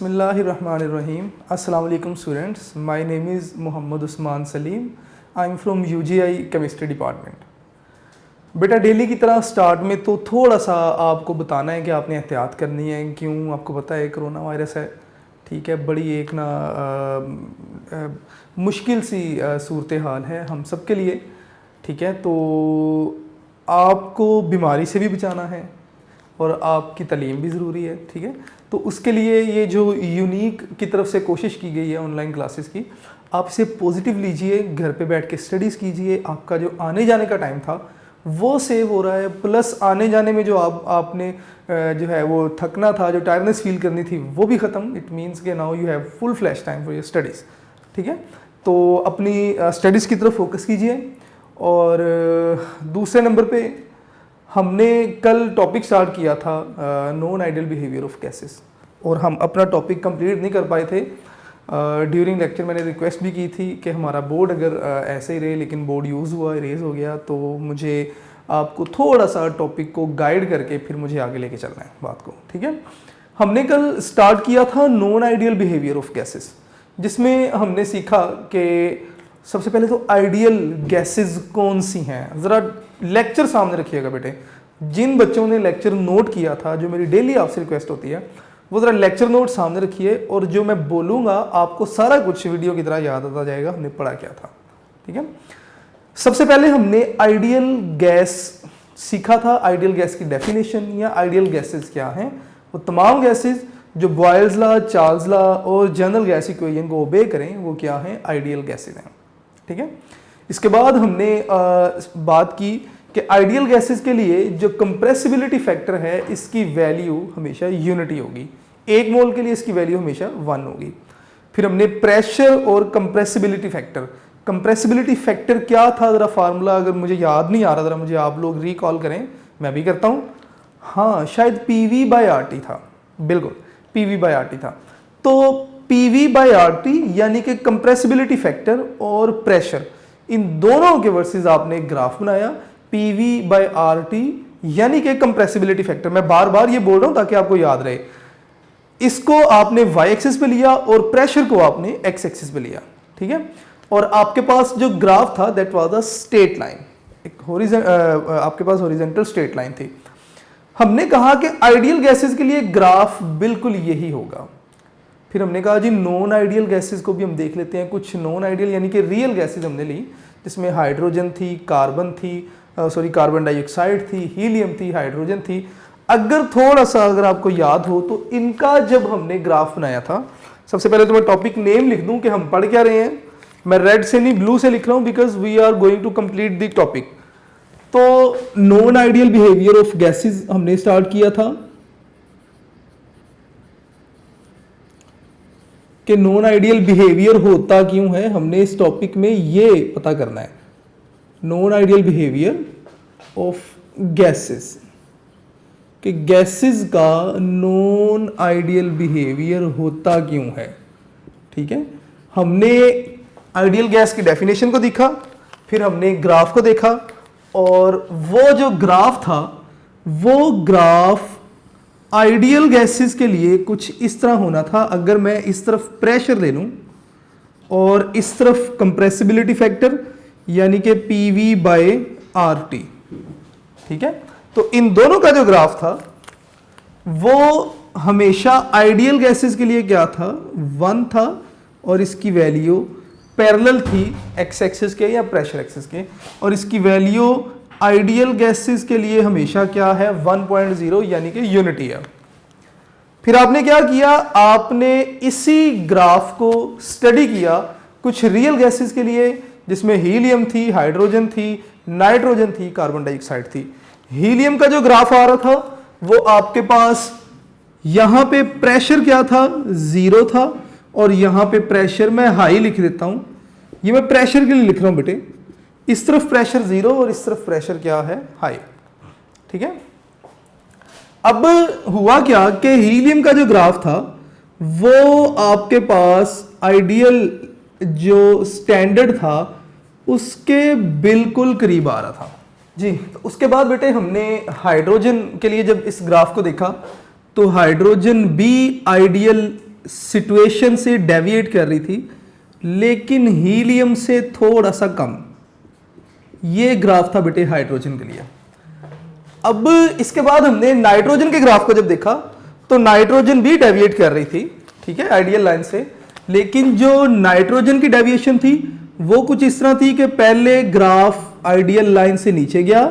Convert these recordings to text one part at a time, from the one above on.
Bismillahirrahmanirrahim. Assalamu alaikum students. My name is Muhammad Usman Salim. I am from UGI Chemistry Department. बेटा daily की तरह start में तो थोड़ा सा आपको बताना है कि आपने एहतियात करनी है। क्यों? आपको पता है कोरोना वायरस है, ठीक है, बड़ी एक मुश्किल सी सूरत हाल है हम सब के लिए, ठीक है। तो आपको बीमारी से भी बचाना है और आपकी तालीम भी ज़रूरी है, ठीक है। तो उसके लिए ये जो यूनिक की तरफ से कोशिश की गई है ऑनलाइन क्लासेस की, आप इसे पॉजिटिव लीजिए, घर पे बैठ के स्टडीज़ कीजिए। आपका जो आने जाने का टाइम था वो सेव हो रहा है, प्लस आने जाने में जो आपने जो है वो थकना था, जो टायर्डनेस फील करनी थी, वो भी ख़त्म। इट मीन्स के now you have full flash time for your studies, ठीक है। तो अपनी स्टडीज़ की तरफ फोकस कीजिए। और दूसरे नंबर पे हमने कल टॉपिक स्टार्ट किया था non ideal behaviour of gases, और हम अपना टॉपिक कंप्लीट नहीं कर पाए थे। ड्यूरिंग लेक्चर मैंने रिक्वेस्ट भी की थी कि हमारा बोर्ड अगर ऐसे ही रहे, लेकिन बोर्ड यूज़ हुआ, इरेज हो गया, तो मुझे आपको थोड़ा सा टॉपिक को गाइड करके फिर मुझे आगे लेके चलना है बात को, ठीक है। हमने कल स्टार्ट किया था non ideal behaviour of gases, जिसमें हमने सीखा कि सबसे पहले तो आइडियल गैसेस कौन सी हैं। ज़रा लेक्चर सामने रखिएगा बेटे। जिन बच्चों ने लेक्चर नोट किया था, जो मेरी डेली आपसे रिक्वेस्ट होती है, वो ज़रा लेक्चर नोट सामने रखिए, और जो मैं बोलूँगा आपको सारा कुछ वीडियो की तरह याद आता जाएगा हमने पढ़ा क्या था, ठीक है। सबसे पहले हमने आइडियल गैस सीखा था। आइडियल गैस की डेफिनेशन या आइडियल गैसेस क्या हैं। वो तमाम गैसेस जो बॉयल्स लॉ, चार्ल्स लॉ और जनरल गैस इक्वेशन को ओबे करें, वो क्या हैं? आइडियल गैसेस हैं, ठीक है। इसके बाद हमने बात की कि आइडियल गैसेस के लिए जो कंप्रेसिबिलिटी फैक्टर है, इसकी वैल्यू हमेशा यूनिटी होगी। 1 मोल के लिए इसकी वैल्यू हमेशा 1 होगी। फिर हमने प्रेशर और कंप्रेसिबिलिटी फैक्टर। कंप्रेसिबिलिटी फैक्टर क्या था? ज़रा फार्मूला अगर मुझे याद नहीं आ रहा, ज़रा मुझे आप लोग रिकॉल करें, मैं भी करता हूँ। हाँ, शायद PV/RT था, बिल्कुल PV/RT था। तो PV/RT यानी कि कंप्रेसिबिलिटी फैक्टर और प्रेशर, इन दोनों के वर्सेस आपने एक ग्राफ बनाया। PV/RT यानी कि कंप्रेसिबिलिटी फैक्टर, मैं बार बार ये बोल रहा हूं ताकि आपको याद रहे। इसको आपने y एक्सिस पे लिया और प्रेशर को आपने x एक्सिस पे लिया, ठीक है। और आपके पास जो ग्राफ था that was the straight line, एक आपके पास हॉरिजॉन्टल स्ट्रेट लाइन थी। हमने कहा कि आइडियल गैसेस के लिए ग्राफ बिल्कुल यही होगा। फिर हमने कहा जी नॉन आइडियल गैसेस को भी हम देख लेते हैं। कुछ नॉन आइडियल यानी कि रियल गैसेस हमने ली, जिसमें हाइड्रोजन थी, कार्बन थी, कार्बन डाइऑक्साइड थी, हीलियम थी, हाइड्रोजन थी। अगर आपको याद हो तो इनका जब हमने ग्राफ बनाया था, सबसे पहले तो मैं टॉपिक नेम लिख दूं कि हम पढ़ क्या रहे हैं। मैं रेड से नहीं ब्लू से लिख रहा हूं because we are going to complete the topic. तो non ideal behaviour of gases हमने स्टार्ट किया था कि नॉन आइडियल बिहेवियर होता क्यों है, हमने इस टॉपिक में ये पता करना है। Non ideal behaviour of gases, कि गैसेस का नॉन आइडियल बिहेवियर होता क्यों है, ठीक है। हमने आइडियल गैस की डेफिनेशन को देखा, फिर हमने ग्राफ को देखा, और वो जो ग्राफ था वो ग्राफ आइडियल गैसेस के लिए कुछ इस तरह होना था। अगर मैं इस तरफ प्रेशर ले लूं और इस तरफ कंप्रेसिबिलिटी फैक्टर यानी कि PV/RT, ठीक है, तो इन दोनों का जो ग्राफ था वो हमेशा आइडियल गैसेस के लिए क्या था? 1 था, और इसकी वैल्यू पैरेलल थी x एक्सिस के या प्रेशर एक्सिस के, और इसकी वैल्यू आइडियल गैसेस के लिए हमेशा क्या है? 1.0 यानी कि यूनिटी है। फिर आपने क्या किया? आपने इसी ग्राफ को स्टडी किया कुछ रियल गैसेस के लिए, जिसमें हीलियम थी, हाइड्रोजन थी, नाइट्रोजन थी, कार्बन डाइऑक्साइड थी। हीलियम का जो ग्राफ आ रहा था वो आपके पास यहां पे प्रेशर क्या था? 0 था, और यहां पे प्रेशर मैं हाई लिख देता हूं। ये मैं प्रेशर के लिए लिख रहा हूं बेटे। इस तरफ प्रेशर 0 और इस तरफ प्रेशर क्या है? हाई, ठीक है। अब हुआ क्या कि हीलियम का जो ग्राफ था वो आपके पास आइडियल जो स्टैंडर्ड था उसके बिल्कुल करीब आ रहा था जी। तो उसके बाद बेटे हमने हाइड्रोजन के लिए जब इस ग्राफ को देखा तो हाइड्रोजन भी आइडियल सिचुएशन से डेविएट कर रही थी, लेकिन हीलियम से थोड़ा सा कम। ये ग्राफ था बेटे हाइड्रोजन के लिए। अब इसके बाद हमने नाइट्रोजन के ग्राफ को जब देखा तो नाइट्रोजन भी डेविएट कर रही थी, ठीक है, आइडियल लाइन से, लेकिन जो नाइट्रोजन की डेविएशन थी वो कुछ इस तरह थी कि पहले ग्राफ आइडियल लाइन से नीचे गया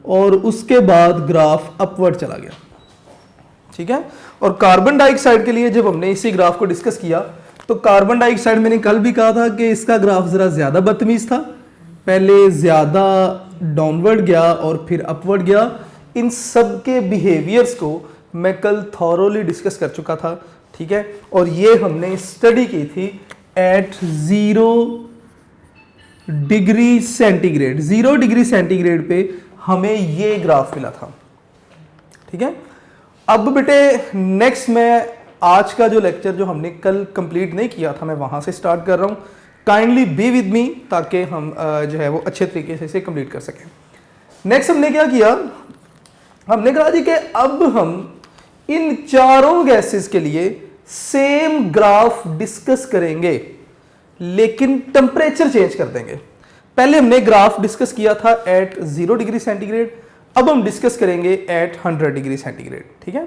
और उसके बाद ग्राफ अपवर्ड चला गया, ठीक है। और कार्बन डाइऑक्साइड के लिए जब हमने इसी ग्राफ को डिस्कस किया तो कार्बन डाइऑक्साइड मैंने कल भी कहा था कि इसका ग्राफ जरा ज्यादा बदतमीज था, पहले ज्यादा डाउनवर्ड गया और फिर अपवर्ड गया। इन सब के बिहेवियर्स को मैं कल थॉरोली डिस्कस कर चुका था, ठीक है, और ये हमने स्टडी की थी at 0 degree centigrade. 0 degree centigrade पे हमें ये ग्राफ मिला था, ठीक है। अब बेटे नेक्स्ट मैं आज का जो लेक्चर जो हमने कल कंप्लीट नहीं किया था मैं वहां से स्टार्ट कर रहा हूं। काइंडली बी विद मी ताकि हम जो है वो अच्छे तरीके से इसे कंप्लीट कर सकें। नेक्स्ट हमने क्या किया, हमने कहा जी कि अब हम इन चारों गैसेस के लिए सेम ग्राफ डिस्कस करेंगे, लेकिन टेम्परेचर चेंज कर देंगे। पहले हमने ग्राफ डिस्कस किया था एट 0 डिग्री सेंटीग्रेड, अब हम डिस्कस करेंगे एट 100 डिग्री सेंटीग्रेड, ठीक है।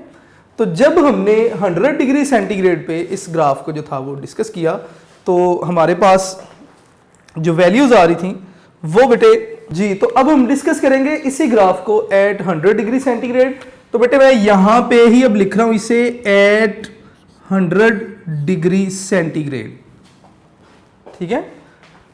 तो जब हमने 100 डिग्री सेंटीग्रेड पे इस ग्राफ को जो था वो डिस्कस किया तो हमारे पास जो वैल्यूज आ रही थी वो बेटे जी, तो अब हम डिस्कस करेंगे इसी ग्राफ को एट 100 डिग्री सेंटीग्रेड। तो बेटे मैं यहां पे ही अब लिख रहा हूं इसे एट 100 डिग्री सेंटीग्रेड, ठीक है।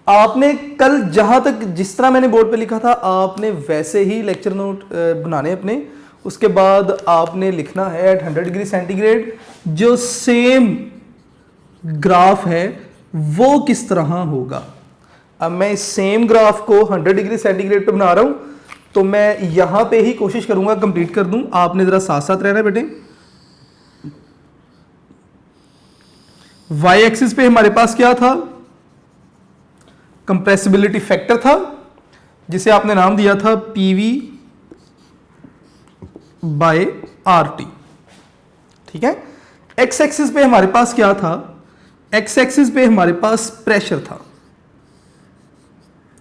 आपने कल जहां तक जिस तरह मैंने बोर्ड पे लिखा था आपने वैसे ही लेक्चर नोट बनाने अपने, उसके बाद आपने लिखना है एट 100 डिग्री सेंटीग्रेड। जो सेम ग्राफ है वो किस तरह होगा। अब मैं इस सेम ग्राफ को 100 डिग्री सेंटीग्रेड पे बना रहा हूं, तो मैं यहां पे ही कोशिश करूंगा कंप्लीट कर दूं। आपने जरा साथ साथ रहना बेटे। वाई एक्सिस पे हमारे पास क्या था, कंप्रेसिबिलिटी फैक्टर था, जिसे आपने नाम दिया था पीवी बाय आरटी, ठीक है। एक्स एक्सिस पे हमारे पास क्या था, एक्स एक्सिस पे हमारे पास प्रेशर था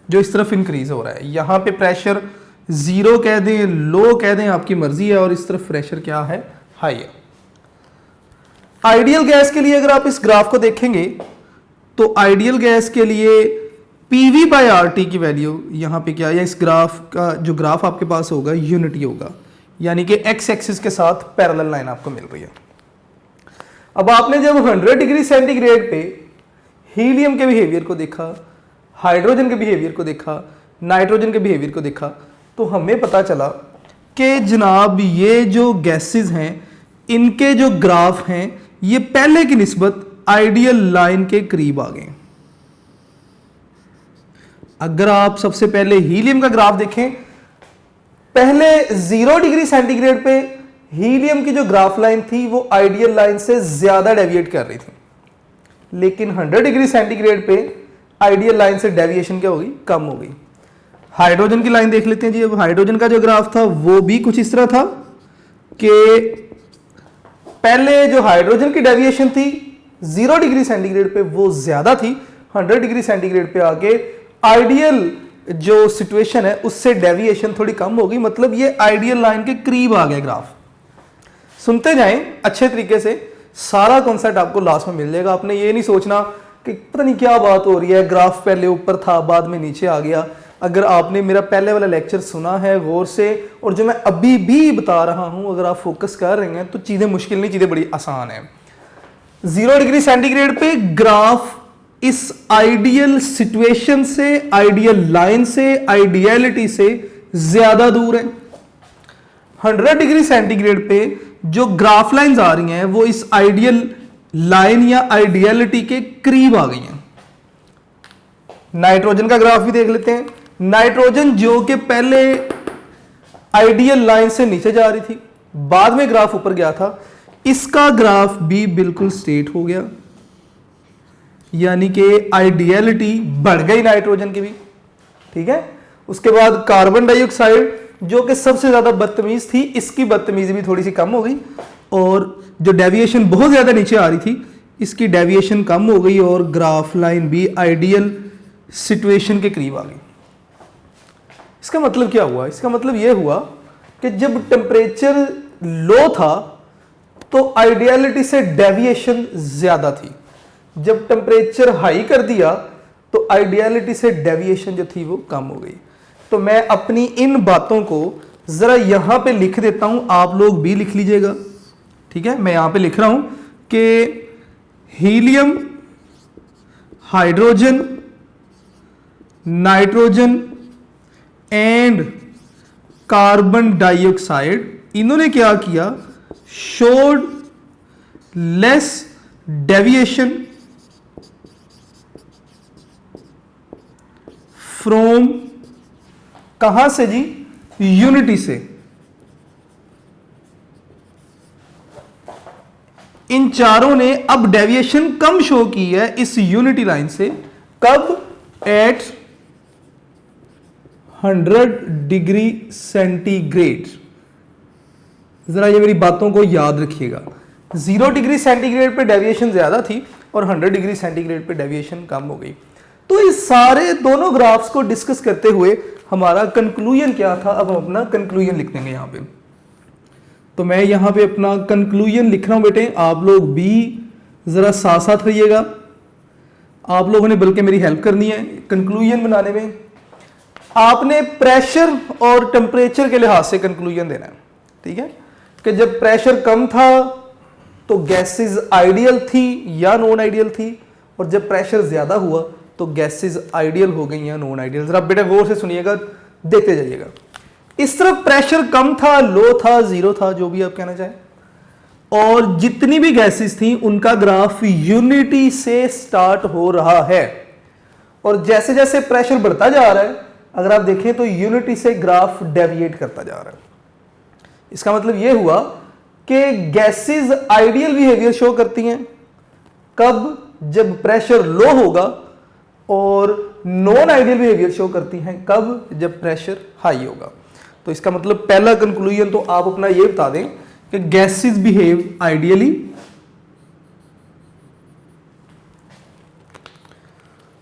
जो इस तरफ इंक्रीज हो रहा है। यहां पे प्रेशर 0 कह दें, लो कह दें, आपकी मर्जी है, और इस तरफ प्रेशर क्या है, हाई है। आइडियल गैस के लिए अगर आप इस ग्राफ को देखेंगे तो आइडियल गैस के लिए पीवी बाय आरटी की वैल्यू यहां पे क्या है, या इस ग्राफ का जो ग्राफ आपके पास होगा यूनिटी होगा, यानी कि एक्स एक्सिस के साथ पैरेलल लाइन आपको मिल रही है। अब आपने जब 100 डिग्री सेंटीग्रेड पे हीलियम के बिहेवियर को देखा, हाइड्रोजन के बिहेवियर को देखा, नाइट्रोजन के बिहेवियर को देखा, तो हमें पता चला कि जनाब ये जो गैसेस हैं इनके जो ग्राफ हैं ये पहले की निस्बत आइडियल लाइन के करीब आ गए। अगर आप सबसे पहले हीलियम का ग्राफ देखें, पहले 0 डिग्री सेंटीग्रेड पे हीलियम की जो ग्राफ लाइन थी वो आइडियल लाइन से ज्यादा डेविएट कर रही थी, लेकिन 100 डिग्री सेंटीग्रेड पे आइडियल लाइन से डेविएशन क्या होगी, कम हो गई। हाइड्रोजन की लाइन देख लेते हैं जी। अब हाइड्रोजन का जो ग्राफ था वो भी कुछ इस तरह था कि पहले जो हाइड्रोजन की डेविएशन थी 0 डिग्री सेंटीग्रेड पे वो ज्यादा थी, 100 डिग्री सेंटीग्रेड पे आके आइडियल जो सिचुएशन है उससे डेविएशन थोड़ी कम हो गई, मतलब ये आइडियल लाइन के करीब आ गया ग्राफ। सुनते जाएं अच्छे तरीके से, सारा कॉन्सेप्ट आपको लास्ट में मिल जाएगा। आपने ये नहीं सोचना कि पता नहीं क्या बात हो रही है, ग्राफ पहले ऊपर था बाद में नीचे आ गया। अगर आपने मेरा पहले वाला लेक्चर सुना है गौर से, और जो मैं अभी भी बता रहा हूं अगर आप फोकस कर रहे हैं तो चीजें मुश्किल नहीं, चीजें बड़ी आसान है। 0 डिग्री सेंटीग्रेड पे ग्राफ इस आइडियल सिचुएशन से, आइडियल लाइन से, आइडियलिटी से ज्यादा दूर है। 100 डिग्री सेंटीग्रेड पे जो ग्राफ लाइंस आ रही हैं वो इस आइडियल लाइन या आइडियलिटी के करीब आ गई हैं। नाइट्रोजन का ग्राफ भी देख लेते हैं। नाइट्रोजन जो कि पहले आइडियल लाइन से नीचे जा रही थी, बाद में ग्राफ ऊपर गया था, इसका ग्राफ भी बिल्कुल स्ट्रेट हो गया, यानी कि आइडियलिटी बढ़ गई नाइट्रोजन की भी, ठीक है। उसके बाद कार्बन डाइऑक्साइड जो कि सबसे ज्यादा बदतमीज थी, इसकी बदतमीजी भी थोड़ी सी कम हो गई, और जो डेविएशन बहुत ज्यादा नीचे आ रही थी इसकी डेविएशन कम हो गई और ग्राफ लाइन भी आइडियल सिचुएशन के करीब आ गई। इसका मतलब क्या हुआ? इसका मतलब यह हुआ कि जब टेम्परेचर लो था तो आइडियलिटी से डेविएशन ज्यादा थी, जब टेम्परेचर हाई कर दिया तो आइडियलिटी से डेविएशन जो थी वो कम हो गई। तो मैं अपनी इन बातों को जरा यहां पे लिख देता हूं, आप लोग भी लिख लीजिएगा, ठीक है। मैं यहां पे लिख रहा हूं कि helium, hydrogen, nitrogen and carbon dioxide, इन्होंने क्या किया? शोड लेस डेविएशन फ्रॉम, कहां से जी? यूनिटी से। इन चारों ने अब डेविएशन कम शो की है इस यूनिटी लाइन से। कब? At 100 degree centigrade. जरा ये मेरी बातों को याद रखिएगा, 0 डिग्री सेंटीग्रेड पे डेविएशन ज्यादा थी और 100 डिग्री सेंटीग्रेड पे डेविएशन कम हो गई। तो इस सारे दोनों ग्राफ्स को डिस्कस करते हुए हमारा कंक्लूजन क्या था? अब हम अपना कंक्लूजन लिख देंगे यहां पे। तो मैं यहां पे अपना कंक्लूजन लिख रहा हूं बेटे, आप लोग भी जरा साथ साथ रहिएगा। आप लोगों ने बल्कि मेरी हेल्प करनी है कंक्लूजन बनाने में। आपने प्रेशर और टेम्परेचर के लिहाज से कंक्लूजन देना है, ठीक है। कि जब प्रेशर कम था तो गैसेस आइडियल थी या नॉन आइडियल थी, और जब प्रेशर ज्यादा हुआ तो गैसेस आइडियल हो गई या नॉन आइडियल। जरा बेटा गौर से सुनिएगा, देखते जाइएगा। इस तरफ प्रेशर कम था, लो था, जीरो था, जो भी आप कहना चाहें, और जितनी भी गैसेस थी उनका ग्राफ यूनिटी से स्टार्ट हो रहा है, और जैसे जैसे प्रेशर बढ़ता जा रहा है अगर आप देखें तो यूनिटी से ग्राफ डेविएट करता जा रहा है। इसका मतलब यह हुआ कि गैसेस आइडियल बिहेवियर शो करती हैं कब? जब प्रेशर लो होगा, और नॉन आइडियल बिहेवियर शो करती हैं कब? जब प्रेशर हाई होगा। तो इसका मतलब पहला कंक्लूजन तो आप अपना ये बता दें कि गैसेस बिहेव आइडियली,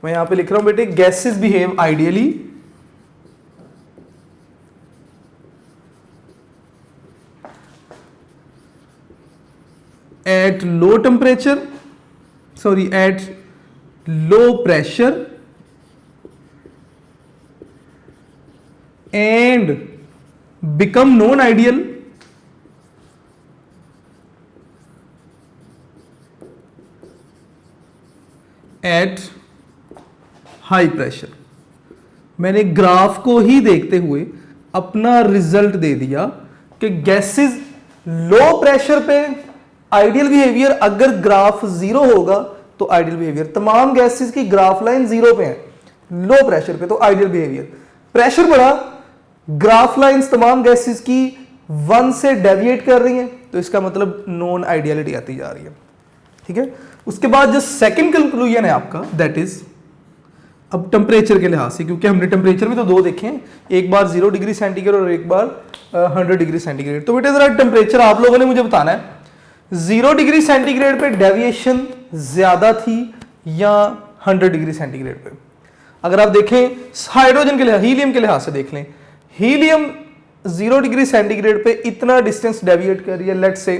मैं यहां पे लिख रहा हूं बेटे, gases behave ideally at low temperature, sorry, at low pressure and become non-ideal at high pressure। मैंने ग्राफ को ही देखते हुए अपना रिजल्ट दे दिया कि गैसेस लो प्रेशर पे आइडियल बिहेवियर, अगर ग्राफ जीरो होगा तो आइडियल बिहेवियर। तमाम गैसेस की ग्राफ लाइन जीरो पे है लो प्रेशर पे, तो आइडियल बिहेवियर। प्रेशर बढ़ा, ग्राफ लाइंस तमाम गैसेस की 1 से डेविएट कर रही हैं, तो इसका मतलब नॉन आइडियलिटी आती जा रही है, ठीक है। उसके बाद जो सेकंड कंक्लूजन है आपका, दैट इज अब टेम्परेचर के लिहाज से, क्योंकि हमने टेम्परेचर भी तो दो देखे हैं, एक बार 0 डिग्री सेंटीग्रेड और एक बार 100 डिग्री सेंटीग्रेड। तो बेटे जरा टेम्परेचर आप लोगों ने मुझे बताना है, 0 डिग्री सेंटीग्रेड पे डेविएशन ज्यादा थी या 100 डिग्री सेंटीग्रेड पे? अगर आप देखें हाइड्रोजन के लिहाज, हीलियम के लिहाज से देख लें, हीलियम 0 डिग्री सेंटीग्रेड पे इतना डिस्टेंस डेविएट कर रही है लेट्स से,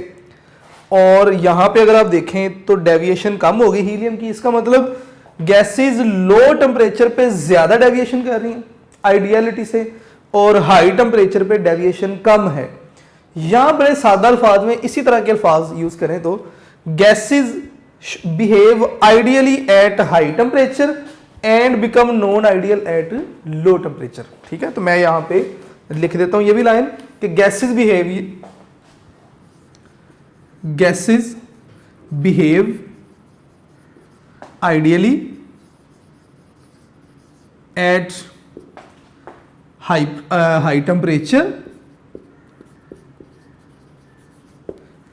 और यहां पे अगर आप देखें तो डेविएशन कम हो गई हीलियम की। इसका मतलब गैसेस लो टेम्परेचर पे ज्यादा डेविएशन कर रही हैं आइडियलिटी से, और हाई टेम्परेचर पे डेविएशन कम है। यहां बड़े सादा अल्फाज में इसी तरह के अल्फाज यूज करें तो gases behave ideally at high temperature and become non ideal at low temperature, ठीक है। तो मैं यहां पे लिख देता हूं ये भी लाइन कि gases behave ideally at high temperature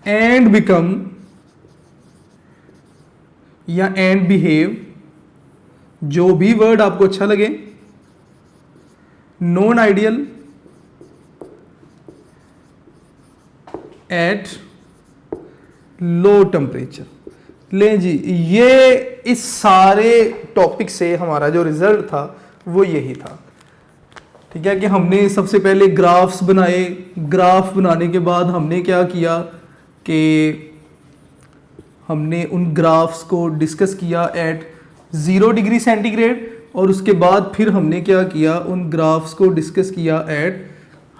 and become या एंड बिहेव, जो भी वर्ड आपको अच्छा लगे, non ideal at low temperature. ले जी, ये इस सारे टॉपिक से हमारा जो रिजल्ट था वो यही था, ठीक है, कि हमने सबसे पहले ग्राफ्स बनाए। ग्राफ बनाने के बाद हमने क्या किया कि हमने उन ग्राफ्स को डिस्कस किया एट 0 डिग्री सेंटीग्रेड, और उसके बाद फिर हमने क्या किया, उन ग्राफ्स को डिस्कस किया एट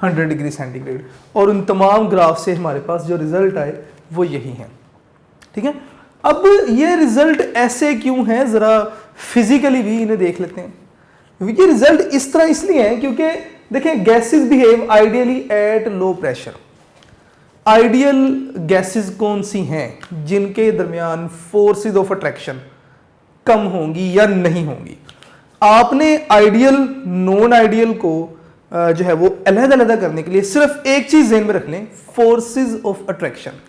100 डिग्री सेंटीग्रेड, और उन तमाम ग्राफ से हमारे पास जो रिजल्ट आए वो यही हैं, ठीक है। अब ये रिजल्ट ऐसे क्यों हैं, ज़रा फिजिकली भी इन्हें देख लेते हैं। ये रिजल्ट इस तरह इसलिए है क्योंकि देखें, gases behave ideally at low pressure. Ideal gases कौन सी हैं जिनके दरमियान फोर्सेस ऑफ अट्रैक्शन कम होंगी या नहीं होंगी। आपने आइडियल नॉन आइडियल को जो है वो अलग अलग करने के लिए सिर्फ एक चीज ध्यान में रख लें, फोर्सेस ऑफ अट्रैक्शन।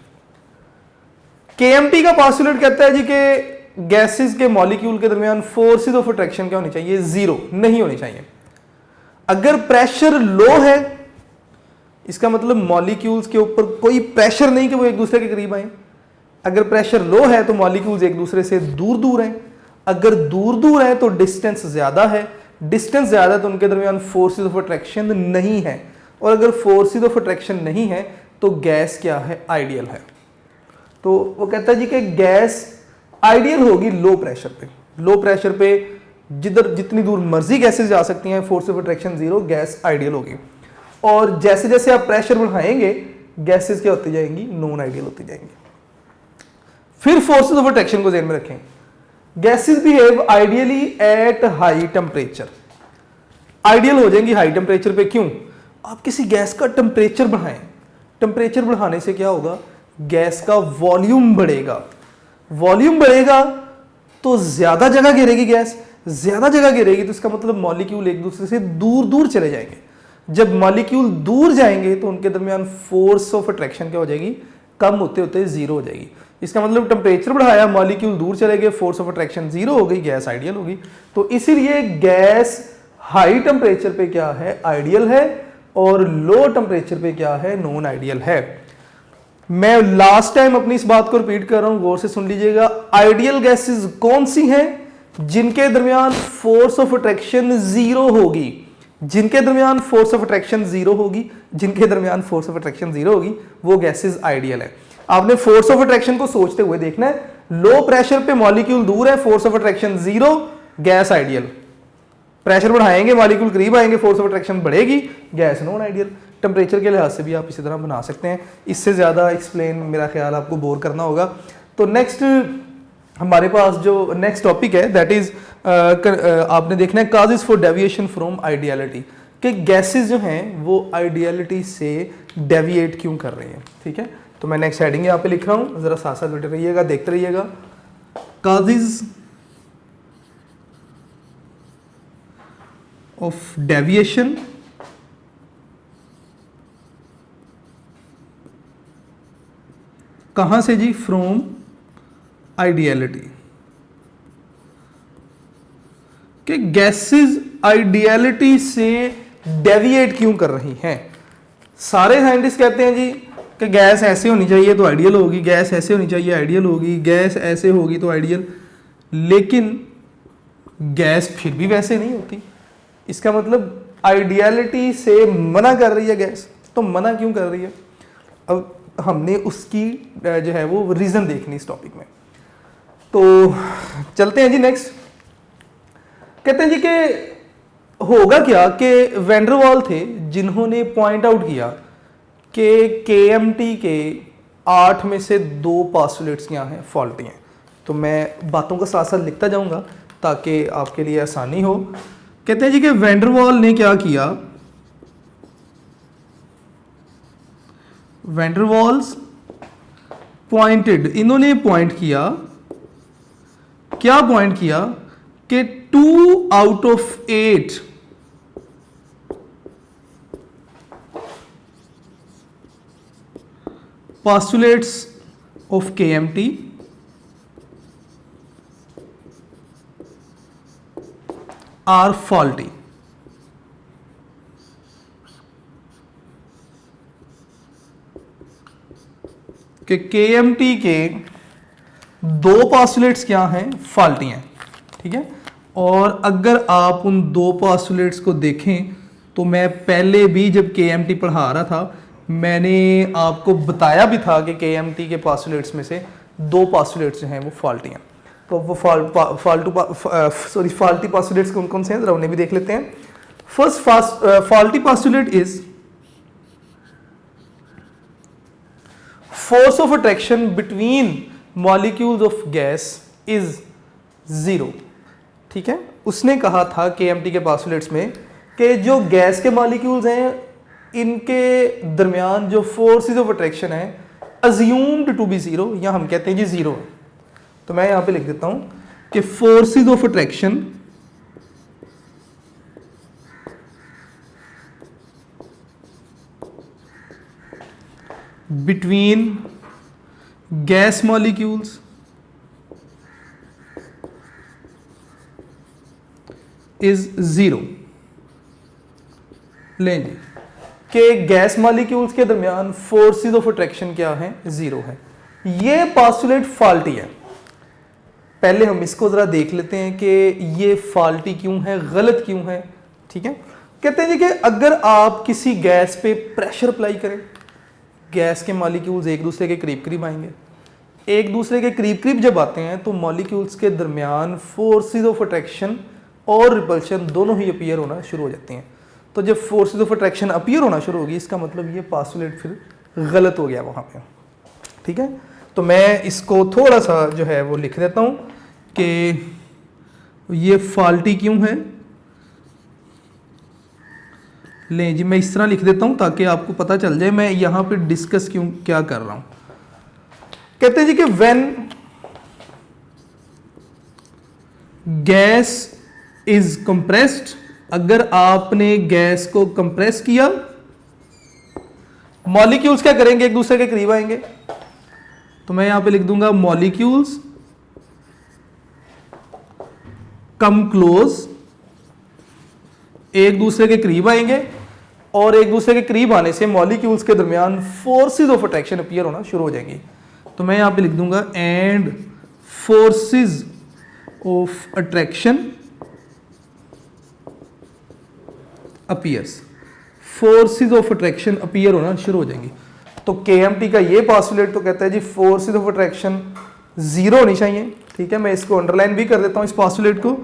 केएमटी का पोस्टुलेट कहता है जी कि गैसेस के मॉलिक्यूल के दरमियान फोर्सेस ऑफ अट्रैक्शन क्या होनी चाहिए, जीरो नहीं होनी चाहिए। अगर प्रेशर लो है, इसका मतलब मॉलिक्यूल्स के ऊपर कोई प्रेशर नहीं कि वो एक दूसरे के करीब आए। अगर प्रेशर लो है तो मॉलिक्यूल्स एक दूसरे से दूर दूर हैं। अगर दूर दूर है तो डिस्टेंस ज्यादा है, डिस्टेंस ज्यादा है तो उनके दरमियान फोर्सेस ऑफ अट्रैक्शन नहीं है, और अगर फोर्सेस ऑफ अट्रैक्शन नहीं है तो गैस क्या है, आइडियल है। तो वो कहता है जी कि गैस आइडियल होगी लो प्रेशर पे। लो प्रेशर पे जिधर जितनी दूर मर्जी गैसेस जा सकती हैं, force of attraction zero, gas ideal होगी। और जैसे जैसे आप प्रेशर बढ़ाएंगे गैसेस क्या होती जाएंगी, नॉन आइडियल होती जाएंगी। फिर फोर्सेस ऑफ अट्रैक्शन को ध्यान में रखें। Gases behave ideally at high temperature. Ideal हो जाएंगी हाई टेम्परेचर पे। क्यों? आप किसी गैस का टेम्परेचर बढ़ाएं, टेम्परेचर बढ़ाने से क्या होगा, गैस का वॉल्यूम बढ़ेगा। वॉल्यूम बढ़ेगा तो ज्यादा जगह घेरेगी गैस, ज्यादा जगह घेरेगी तो इसका मतलब मॉलिक्यूल एक दूसरे से दूर दूर चले जाएंगे। जब मॉलिक्यूल दूर जाएंगे तो उनके दरमियान फोर्स ऑफ अट्रैक्शन क्या हो जाएगी, कम होते होते जीरो हो जाएगी। इसका मतलब टेम्परेचर बढ़ाया, मॉलिक्यूल दूर चले गए, फोर्स ऑफ अट्रैक्शन जीरो हो गई, गैस आइडियल होगी। तो इसीलिए गैस हाई टेम्परेचर पे क्या है, आइडियल है, और लो टेम्परेचर पे क्या है, नॉन आइडियल है। मैं लास्ट टाइम अपनी इस बात को रिपीट कर रहा हूं, गौर से सुन लीजिएगा। आइडियल गैसेस कौन सी हैं, जिनके दरमियान फोर्स ऑफ अट्रैक्शन जीरो होगी, जिनके दरमियान फोर्स ऑफ अट्रैक्शन जीरो होगी, जिनके दरमियान फोर्स ऑफ अट्रैक्शन जीरो होगी, वो गैसेस आइडियल है। आपने फोर्स ऑफ अट्रैक्शन को सोचते हुए देखना है, लो प्रेशर पे मॉलिक्यूल दूर है, force of attraction zero, gas ideal. Pressure बढ़ाएंगे, मॉलिक्यूल करीब आएंगे, फोर्स ऑफ अट्रैक्शन बढ़ेगी, गैस नॉन आइडियल। टेम्परेचर के लिहाज से भी आप इसी तरह बना सकते हैं। इससे ज़्यादा एक्सप्लेन मेरा ख्याल आपको बोर करना होगा। तो नेक्स्ट हमारे पास जो नेक्स्ट टॉपिक है दैट इज़ आपने देखना है causes for deviation from ideality, कि गैसेस जो हैं वो आइडियलिटी से डेविएट क्यों कर रही हैं, ठीक है। तो मैं नेक्स्ट हेडिंग यहाँ पे लिख रहा हूँ, ज़रा साथ साथ बैठे रहिएगा, देखते रहिएगा। काजेस ऑफ डेविएशन कहां से जी, फ्रॉम आइडियलिटी, कि गैसेस आइडियलिटी से डेविएट क्यों कर रही हैं। सारे साइंटिस्ट कहते हैं जी कि गैस ऐसे होनी चाहिए तो आइडियल होगी, गैस ऐसे होनी चाहिए आइडियल होगी, गैस ऐसे होगी तो आइडियल, लेकिन गैस फिर भी वैसे नहीं होती। इसका मतलब आइडियलिटी से मना कर रही है गैस। तो मना क्यों कर रही है, अब हमने उसकी जो है वो रीज़न देखनी इस टॉपिक में। तो चलते हैं जी नेक्स्ट। कहते हैं जी कि होगा क्या कि वैन डर वाल थे जिन्होंने पॉइंट आउट किया कि केएमटी के 8 में से 2 पोस्टुलेट्स क्या हैं, फॉल्टी हैं। तो मैं बातों का साथ साथ लिखता जाऊंगा ताकि आपके लिए आसानी हो। कहते हैं जी कि वैन डर वाल ने क्या किया, वैन डर वाल्स पॉइंटेड, इन्होंने पॉइंट किया, क्या पॉइंट किया कि 2 out of 8 postulates of KMT are faulty। कि KMT के दो पॉस्टुलेट्स क्या हैं, फॉल्टी हैं, ठीक है। और अगर आप उन दो पॉस्टुलेट्स को देखें तो मैं पहले भी जब केएमटी पढ़ा रहा था मैंने आपको बताया भी था कि केएमटी के पॉस्टुलेट्स में से दो पॉस्टुलेट्स जो हैं वो फॉल्टी हैं। तो वो फॉल्टी पॉस्टुलेट्स कौन कौन से हैं, जरा उन्हें भी देख लेते हैं। First faulty postulate is force of attraction between molecules of gas is zero, ठीक है। उसने कहा था केएमटी के पॉस्टुलेट्स में कि जो गैस के मॉलिक्यूल्स हैं इनके दरमियान जो फोर्सेस ऑफ अट्रैक्शन है अज्यूम्ड टू बी जीरो, या हम कहते हैं जी जीरो है। तो मैं यहां पे लिख देता हूं कि forces of attraction between gas molecules is zero. लें जी कि गैस मॉलिक्यूल्स के दरमियान फोर्सेस ऑफ अट्रैक्शन क्या है, जीरो है। ये पॉस्टुलेट फॉल्टी है। पहले हम इसको जरा देख लेते हैं कि ये फॉल्टी क्यों है, गलत क्यों है, ठीक है। कहते हैं जी कि अगर आप किसी गैस पे प्रेशर अप्लाई करें, गैस के मॉलिक्यूल्स एक दूसरे के करीब करीब आएंगे। एक दूसरे के करीब करीब जब आते हैं तो मॉलिक्यूल्स के दरमियान फोर्सेस ऑफ अट्रैक्शन और रिपल्शन दोनों ही अपीयर होना शुरू हो जाती हैं। तो जब फोर्सेस ऑफ अट्रैक्शन अपीयर होना शुरू होगी इसका मतलब ये पॉस्टुलेट फिर गलत हो गया वहाँ पे, ठीक है। तो मैं इसको थोड़ा सा जो है वो लिख देता हूँ कि ये फॉल्टी क्यों है। लें जी मैं इस तरह लिख देता हूँ ताकि आपको पता चल जाए मैं यहाँ पे डिस्कस क्यों क्या कर रहा हूँ। कहते हैं जी कि व्हेन गैस इज कंप्रेस्ड, अगर आपने गैस को कंप्रेस किया मॉलिक्यूल्स क्या करेंगे, एक दूसरे के करीब आएंगे। तो मैं यहां पे लिख दूंगा मॉलिक्यूल्स कम क्लोज, एक दूसरे के करीब आएंगे और एक दूसरे के करीब आने से मॉलिक्यूल्स के दरमियान फोर्सेस ऑफ अट्रैक्शन अपीयर होना शुरू हो जाएंगी। तो मैं यहां पे लिख दूंगा and forces of attraction appears, forces of attraction appear होना शुरू हो जाएंगी। तो केएमटी का ये पॉस्टुलेट तो कहता है जी फोर्सेस ऑफ अट्रैक्शन जीरो होनी चाहिए, ठीक है। मैं इसको अंडरलाइन भी कर देता हूं इस पॉस्टुलेट को।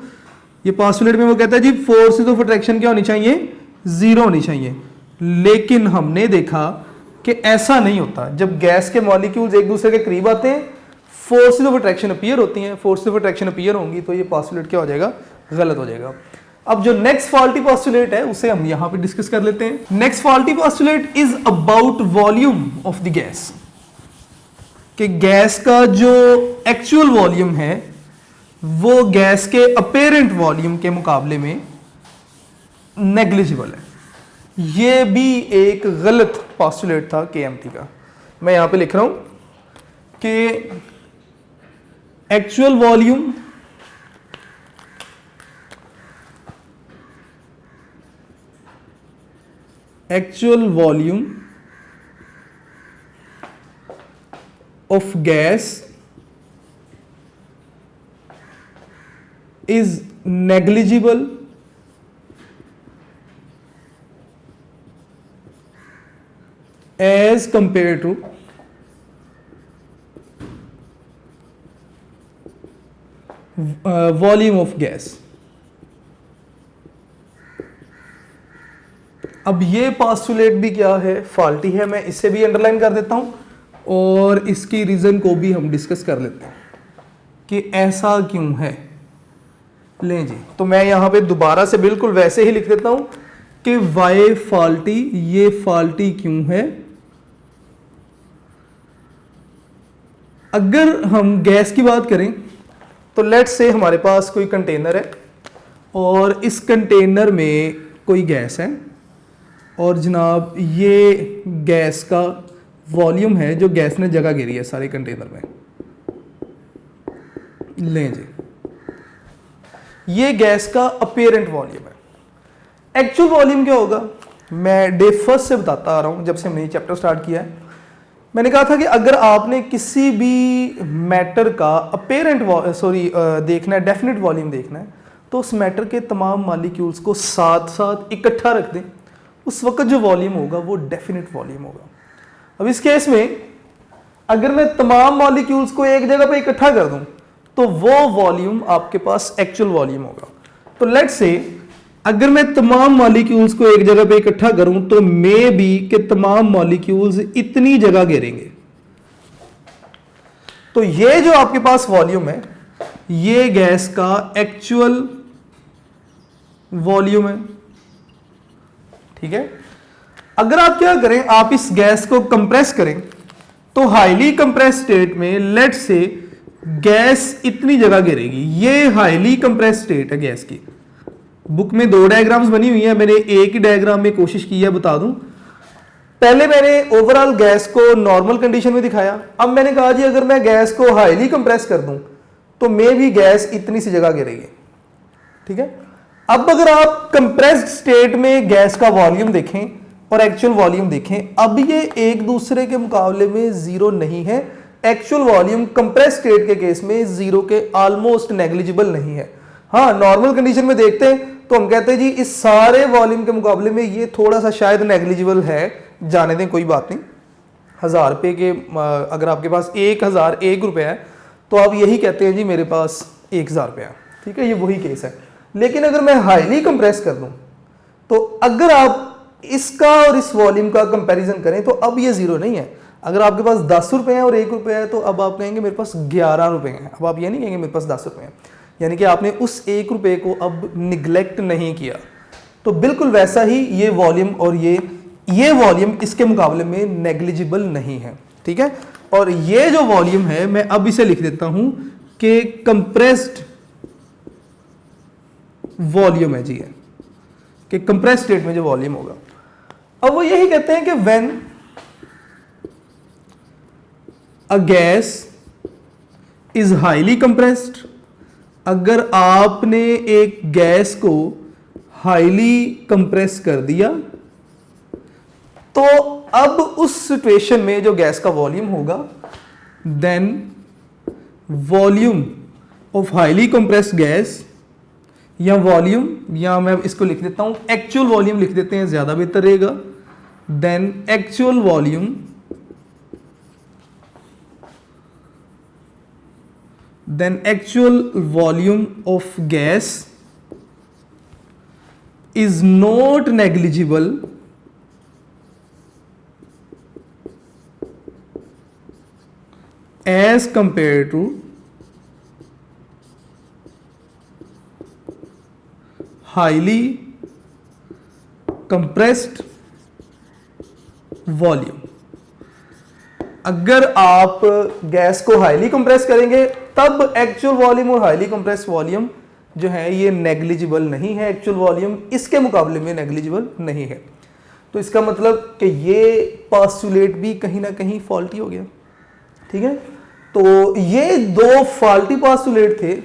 ये पॉस्टुलेट में वो कहता है जी फोर्सेस ऑफ अट्रैक्शन क्या होनी चाहिए, जीरो होनी चाहिए। लेकिन हमने देखा कि ऐसा नहीं होता। जब गैस के मॉलिक्यूल्स एक दूसरे के करीब आते हैं फोर्सेस ऑफ अट्रैक्शन अपीयर होती हैं, फोर्सेस ऑफ अट्रैक्शन अपीयर होंगी तो ये पॉस्टुलेट क्या हो जाएगा, गलत हो जाएगा। अब जो नेक्स्ट फॉल्टी पोस्टुलेट है उसे हम यहां पे डिस्कस कर लेते हैं। Next faulty postulate is about volume of the gas, कि गैस का जो एक्चुअल वॉल्यूम है वो गैस के अपेरेंट वॉल्यूम के मुकाबले में नेग्लिजिबल है। ये भी एक गलत पोस्टुलेट था केएमटी का। मैं यहां पे लिख रहा हूं कि actual volume of gas is negligible as compared to volume of gas। अब ये पोस्टुलेट भी क्या है, फॉल्टी है। मैं इसे भी अंडरलाइन कर देता हूं और इसकी रीजन को भी हम डिस्कस कर लेते हैं कि ऐसा क्यों है। लें जी तो मैं यहां पे दोबारा से बिल्कुल वैसे ही लिख देता हूं कि वाई फॉल्टी, ये फॉल्टी क्यों है। अगर हम गैस की बात करें तो लेट्स से हमारे पास कोई कंटेनर है और इस कंटेनर में कोई गैस है और जनाब ये गैस का वॉल्यूम है जो गैस ने जगह घेरी है सारे कंटेनर में। लें जी ये गैस का अपीयरेंट वॉल्यूम है। एक्चुअल वॉल्यूम क्या होगा मैं डे फर्स्ट से बताता आ रहा हूं जब से हमने चैप्टर स्टार्ट किया है मैंने कहा था कि अगर आपने किसी भी मैटर का अपेरेंट देखना है, डेफिनेट वॉल्यूम देखना है, तो उस मैटर के तमाम मॉलिक्यूल्स को साथ साथ इकट्ठा रख दें, उस वक्त जो वॉल्यूम होगा वो डेफिनेट वॉल्यूम होगा। अब इस केस में अगर मैं तमाम मॉलिक्यूल्स को एक जगह पे इकट्ठा कर दूं तो वो वॉल्यूम आपके पास एक्चुअल वॉल्यूम होगा। तो लेट्स से अगर मैं तमाम मॉलिक्यूल्स को एक जगह पे इकट्ठा करूं तो मे बी के तमाम मॉलिक्यूल्स इतनी जगह घेरेंगे। तो ये जो आपके पास वॉल्यूम है ये गैस का एक्चुअल वॉल्यूम है, ठीक है। अगर आप क्या करें, आप इस गैस को कंप्रेस करें तो हाईली कंप्रेस स्टेट में लेट से गैस इतनी जगह घेरेगी। ये हाईली कंप्रेस स्टेट है गैस की। बुक में 2 डायग्राम्स बनी हुई है, मैंने एक ही डायग्राम में कोशिश की है बता दूं। पहले मैंने ओवरऑल गैस को नॉर्मल कंडीशन में दिखाया। अब मैंने कहा जी अगर मैं गैस को हाईली कंप्रेस कर दूं तो मे भी गैस इतनी सी जगह घेरेगी, ठीक है। अब अगर आप कंप्रेस्ड स्टेट में गैस का वॉल्यूम देखें और एक्चुअल वॉल्यूम देखें, अब ये एक दूसरे के मुकाबले में जीरो नहीं है। एक्चुअल वॉल्यूम कंप्रेस स्टेट के केस में जीरो के ऑलमोस्ट नेग्लिजिबल नहीं है। हाँ, नॉर्मल कंडीशन में देखते हैं तो हम कहते हैं जी इस सारे वॉल्यूम के मुकाबले में ये थोड़ा सा शायद नेग्लिजिबल है, जाने दें कोई बात नहीं। 1000 रुपये के अगर आपके पास 1001 रुपये है तो आप यही कहते हैं जी मेरे पास 1000 रुपये है, ठीक है, ये वही केस है। लेकिन अगर मैं हाईली कंप्रेस कर दूं तो अगर आप इसका और इस वॉल्यूम का कंपैरिजन करें तो अब ये जीरो नहीं है। अगर आपके पास 10 रुपये हैं और 1 रुपये है तो अब आप कहेंगे मेरे पास 11 रुपये हैं। अब आप ये नहीं कहेंगे मेरे पास 10 रुपये हैं, यानी कि आपने उस 1 रुपये को अब निगलेक्ट नहीं किया। तो बिल्कुल वैसा ही ये वॉल्यूम और ये वॉल्यूम इसके मुकाबले में नेग्लिजिबल नहीं है, ठीक है। और ये जो वॉल्यूम है मैं अब इसे लिख देता हूं कि कंप्रेस्ड वॉल्यूम है जी, है कि कंप्रेस्ड स्टेट में जो वॉल्यूम होगा। अब वो यही कहते हैं कि when a gas is highly compressed, अगर आपने एक गैस को हाईली कंप्रेस कर दिया तो अब उस सिचुएशन में जो गैस का वॉल्यूम होगा then volume of highly compressed gas या वॉल्यूम, या मैं इसको लिख देता हूं एक्चुअल वॉल्यूम लिख देते हैं, ज्यादा बेहतर रहेगा। Then actual volume of gas is not negligible as compared to highly compressed volume. अगर आप गैस को हाईली कंप्रेस करेंगे तब एक्चुअल वॉल्यूम और हाईली कंप्रेस वॉल्यूम जो है ये नेग्लिजिबल नहीं है, एक्चुअल वॉल्यूम इसके मुकाबले में नेग्लिजिबल नहीं है। तो इसका मतलब कि ये पास्टुलेट भी कहीं ना कहीं फॉल्टी हो गया, ठीक है। तो ये 2 फॉल्टी पास्टुलेट थे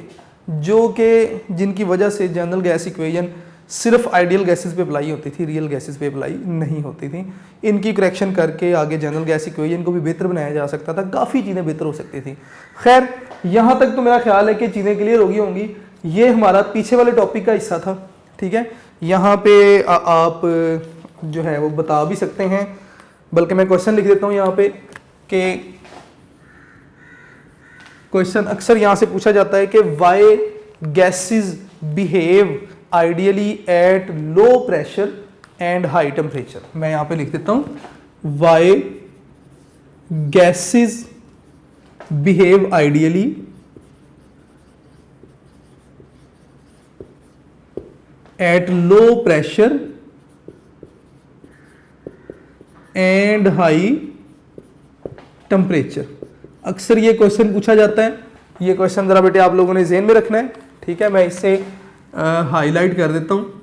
जो कि जिनकी वजह से जनरल गैस इक्वेशन सिर्फ आइडियल गैसेस पे अप्लाई होती थी, रियल गैसेस पे अप्लाई नहीं होती थी। इनकी करेक्शन करके आगे जनरल गैस इक्वेशन को भी बेहतर बनाया जा सकता था, काफ़ी चीज़ें बेहतर हो सकती थी। खैर यहाँ तक तो मेरा ख्याल है कि चीज़ें क्लियर होगी होंगी। ये हमारा पीछे वाले टॉपिक का हिस्सा था, ठीक है। यहाँ पे आप जो है वो बता भी सकते हैं, बल्कि मैं क्वेश्चन लिख देता हूँ यहाँ पे कि क्वेश्चन अक्सर यहां से पूछा जाता है कि why gases behave ideally at low pressure and high temperature. मैं यहां पे लिख देता हूं why gases behave ideally at low pressure and high temperature. अक्सर ये क्वेश्चन पूछा जाता है। ये क्वेश्चन जरा बेटे आप लोगों ने ज़हन में रखना है, ठीक है। मैं इसे हाईलाइट कर देता हूँ।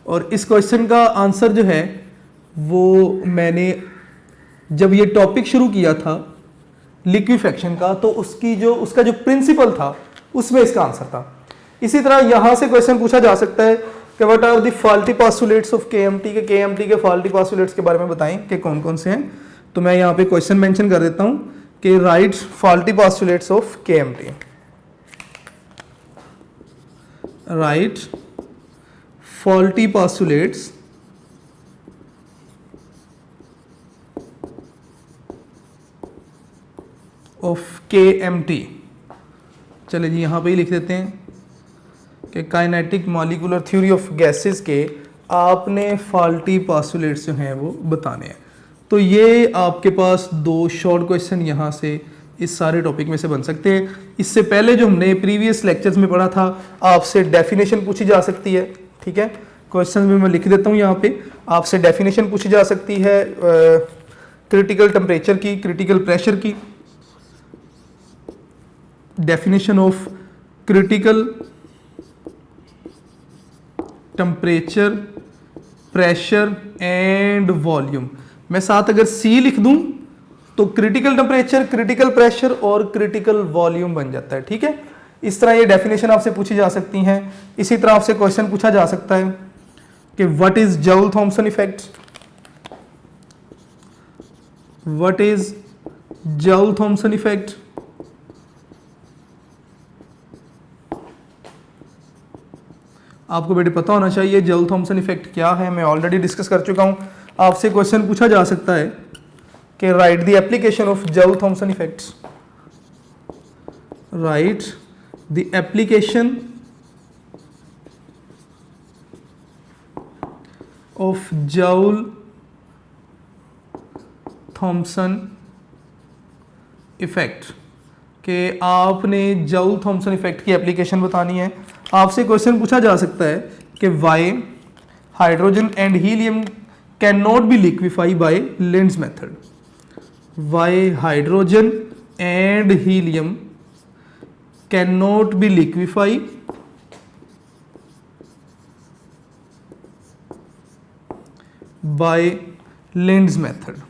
और इस क्वेश्चन का आंसर जो है वो मैंने जब ये टॉपिक शुरू किया था लिक्विफेक्शन का तो उसका जो प्रिंसिपल था उसमें इसका आंसर था। इसी तरह यहाँ से क्वेश्चन पूछा जा सकता है कि what are the faulty postulates of KMT के फॉल्टी पास्टुलेट्स के बारे में बताएं कि कौन कौन से हैं। तो मैं यहाँ पे क्वेश्चन मेंशन कर देता हूँ कि right faulty postulates of KMT, right faulty postulates of KMT. चले जी यहाँ पे ही लिख देते हैं कि kinetic molecular theory of gases के आपने फॉल्टी पोस्टुलेट्स जो हैं वो बताने हैं। तो ये आपके पास 2 शॉर्ट क्वेश्चन यहाँ से इस सारे टॉपिक में से बन सकते हैं। इससे पहले जो हमने प्रीवियस लेक्चर्स में पढ़ा था, आपसे डेफिनेशन पूछी जा सकती है, ठीक है। क्वेश्चन में मैं लिख देता हूँ यहाँ पे, आपसे डेफिनेशन पूछी जा सकती है क्रिटिकल टेम्परेचर की, क्रिटिकल प्रेशर की, definition of critical temperature, pressure and volume. मैं साथ अगर सी लिख दूं तो क्रिटिकल टेम्परेचर, क्रिटिकल प्रेशर और क्रिटिकल वॉल्यूम बन जाता है, ठीक है। इस तरह ये डेफिनेशन आपसे पूछी जा सकती हैं। इसी तरह आपसे क्वेश्चन पूछा जा सकता है कि what is Joule Thomson effect, what is Joule Thomson effect. आपको बेटे पता होना चाहिए जॉउल थॉम्सन इफेक्ट क्या है, मैं ऑलरेडी डिस्कस कर चुका हूं। आपसे क्वेश्चन पूछा जा सकता है कि write the application of Joule Thomson effects, write the application of Joule Thomson effect, कि आपने जॉउल थॉम्सन इफेक्ट की एप्लीकेशन बतानी है। आपसे क्वेश्चन पूछा जा सकता है कि why hydrogen and helium can not be liquefy by Linde's method, why hydrogen and helium can not be liquefy by Linde's method.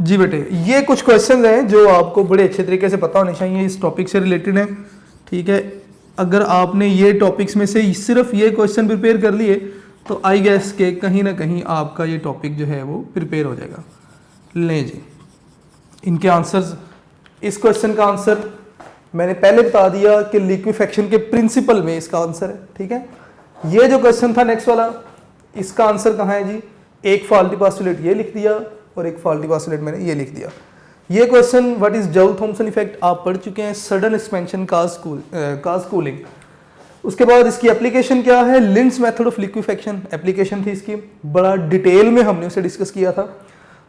जी बेटे, ये कुछ क्वेश्चंस हैं जो आपको बड़े अच्छे तरीके से पता होने चाहिए, इस टॉपिक से रिलेटेड है, ठीक है। अगर आपने ये टॉपिक्स में से सिर्फ ये क्वेश्चन प्रिपेयर कर लिए तो आई गेस के कहीं ना कहीं आपका ये टॉपिक जो है वो प्रिपेयर हो जाएगा। लें जी, इनके आंसर्स, इस क्वेश्चन का आंसर मैंने पहले बता दिया कि लिक्विफेक्शन के प्रिंसिपल में इसका आंसर है, ठीक है। ये जो क्वेश्चन था नेक्स्ट वाला, इसका आंसर कहाँ है जी, एक फॉल्टी पोस्टुलेट ये लिख दिया और एक फॉल्टी पोस्टुलेट मैंने ये लिख दिया। ये question what is Joule Thomson effect आप पढ़ चुके हैं, सडन एक्सपेंशन काज कूलिंग। उसके बाद इसकी एप्लीकेशन क्या है, लिंड्स मेथड ऑफ लिक्विफेक्शन एप्लीकेशन थी इसकी, बड़ा डिटेल में हमने उसे डिस्कस किया था।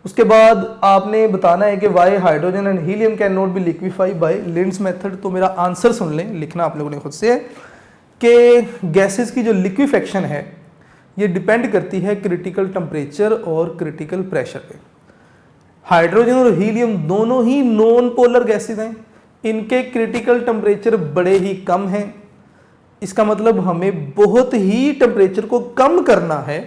उसके बाद आपने बताना है कि why hydrogen and helium can not be liquefy by Linde's method. तो मेरा आंसर सुन लें, लिखना आप लोगों ने खुद से, कि गैसेस की जो लिक्विफेक्शन है ये डिपेंड करती है क्रिटिकल टेम्परेचर और क्रिटिकल प्रेशर पे। हाइड्रोजन और हीलियम दोनों ही नॉन पोलर गैसेस हैं, इनके क्रिटिकल टेम्परेचर बड़े ही कम हैं। इसका मतलब हमें बहुत ही टेम्परेचर को कम करना है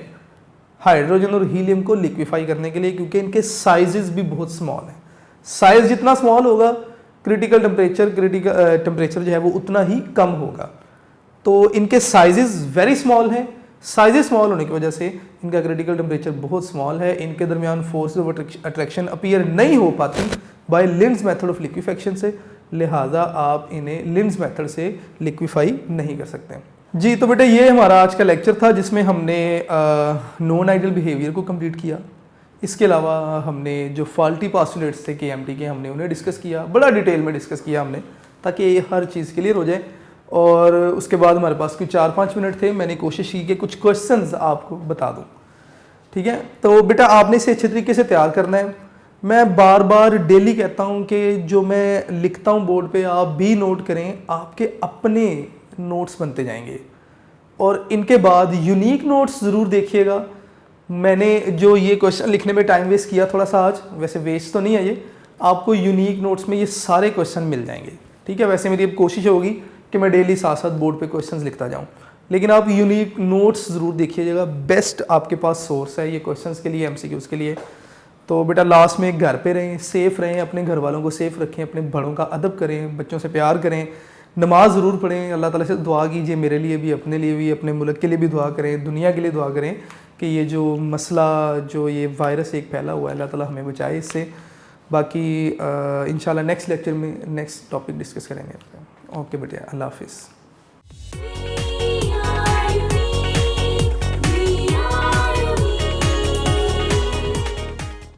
हाइड्रोजन और हीलियम को लिक्विफाई करने के लिए, क्योंकि इनके साइजेस भी बहुत स्मॉल हैं। साइज जितना स्मॉल होगा क्रिटिकल टेम्परेचर जो है वो उतना ही कम होगा। तो इनके साइजेस वेरी स्मॉल हैं, साइजेस स्मॉल होने की वजह से इनका क्रिटिकल टेम्परेचर बहुत स्मॉल है, इनके दरमियान फोर्स ऑफ अट्रैक्शन अपीयर नहीं हो पाती bye Linde's method of liquefaction से, लिहाजा आप इन्हें लिंड्स मेथड से लिक्विफाई नहीं कर सकते। जी तो बेटा ये हमारा आज का लेक्चर था जिसमें हमने नॉन आइडियल बिहेवियर को कंप्लीट किया। इसके अलावा हमने जो फॉल्टी पोस्टुलेट्स थे केएमटी के हमने उन्हें डिस्कस किया, बड़ा डिटेल में डिस्कस किया हमने, ताकि हर चीज़ क्लियर हो जाए। और उसके बाद हमारे पास कुछ 4-5 मिनट थे, मैंने कोशिश की कि कुछ क्वेश्चंस आपको बता दूं, ठीक है। तो बेटा आपने इसे अच्छे तरीके से तैयार करना है। मैं बार बार डेली कहता हूं कि जो मैं लिखता हूं बोर्ड पे आप भी नोट करें, आपके अपने नोट्स बनते जाएंगे। और इनके बाद यूनिक नोट्स ज़रूर देखिएगा। मैंने जो ये क्वेश्चन लिखने में टाइम वेस्ट किया थोड़ा सा आज, वैसे वेस्ट तो नहीं है ये, आपको यूनिक नोट्स में ये सारे क्वेश्चन मिल जाएंगे, ठीक है। वैसे मेरी अब कोशिश होगी कि मैं डेली साथ साथ बोर्ड पे क्वेश्चंस लिखता जाऊं, लेकिन आप यूनिक नोट्स ज़रूर देखिएगा। बेस्ट आपके पास सोर्स है ये क्वेश्चंस के लिए, एमसीक्यूज़ के लिए। तो बेटा लास्ट में घर पे रहें, सेफ़ रहें, अपने घर वालों को सेफ़ रखें, अपने बड़ों का अदब करें, बच्चों से प्यार करें, नमाज ज़रूर पढ़ें, अल्लाह ताला से दुआ कीजिए, मेरे लिए भी, अपने लिए भी, अपने मुल्क के लिए भी दुआ करें, दुनिया के लिए दुआ करें कि ये जो मसला, जो ये वायरस एक फैला हुआ है, अल्लाह ताला हमें बचाए इससे। बाकी इंशाल्लाह नेक्स्ट लेक्चर में नेक्स्ट टॉपिक डिस्कस करेंगे। ओके बेटे, अल्लाह हाफिज़।